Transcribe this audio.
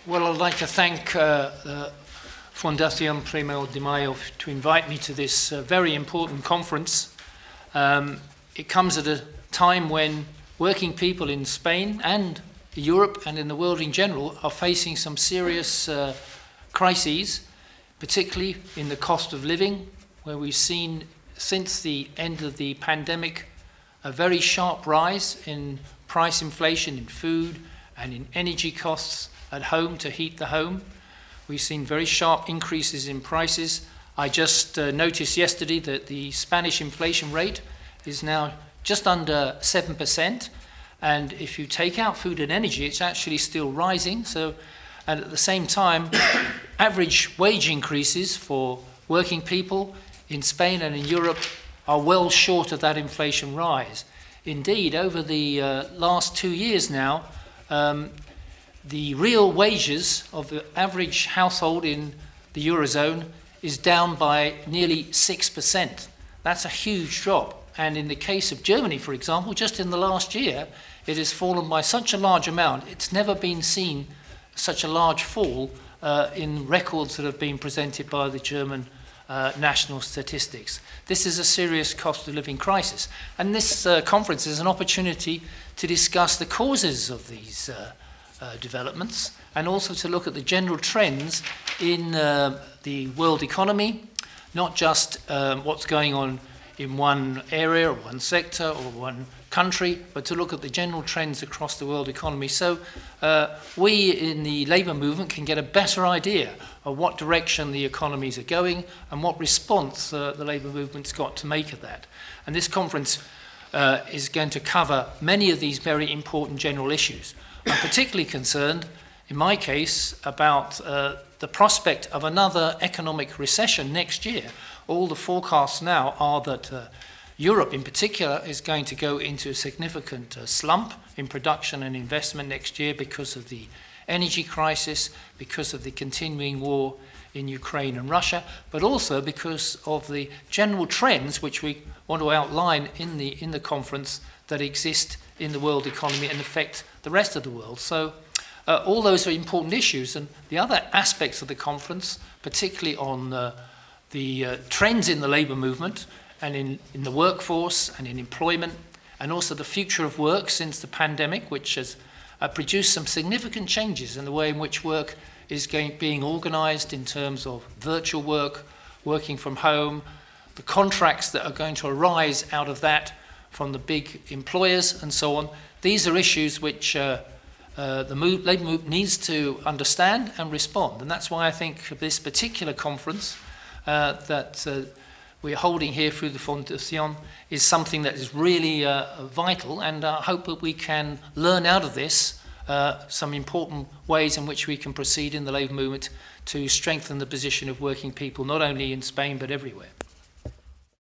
Well, I'd like to thank the Fundación de Mayo to invite me to this very important conference. It comes at a time when working people in Spain and Europe and in the world in general are facing some serious crises, particularly in the cost of living, where we've seen since the end of the pandemic a very sharp rise in price inflation in food and in energy costs at home to heat the home. We've seen very sharp increases in prices. I just noticed yesterday that the Spanish inflation rate is now just under 7%, and if you take out food and energy, it's actually still rising. And at the same time, average wage increases for working people in Spain and in Europe are well short of that inflation rise. Indeed, over the last 2 years now, the real wages of the average household in the Eurozone is down by nearly 6%. That's a huge drop. And in the case of Germany, for example, just in the last year, it has fallen by such a large amount. It's never been seen such a large fall in records that have been presented by the German national statistics. This is a serious cost of living crisis. And this conference is an opportunity to discuss the causes of these developments, and also to look at the general trends in the world economy, not just what's going on in one area or one sector or one country, but to look at the general trends across the world economy, so we in the labour movement can get a better idea of what direction the economies are going and what response the labour movement's got to make of that. And this conference is going to cover many of these very important general issues. I'm particularly concerned, in my case, about the prospect of another economic recession next year. All the forecasts now are that Europe in particular is going to go into a significant slump in production and investment next year because of the energy crisis, because of the continuing war in Ukraine and Russia, but also because of the general trends which we want to outline in the conference that exist in the world economy and affect the rest of the world. So all those are important issues, and the other aspects of the conference, particularly on the trends in the labour movement and in the workforce and in employment, and also the future of work since the pandemic, which has produced some significant changes in the way in which work is being organised in terms of virtual work, working from home, the contracts that are going to arise out of that from the big employers and so on. These are issues which the labour movement needs to understand and respond. And that's why I think this particular conference that we're holding here through the Fundación is something that is really vital, and I hope that we can learn out of this some important ways in which we can proceed in the labour movement to strengthen the position of working people, not only in Spain but everywhere.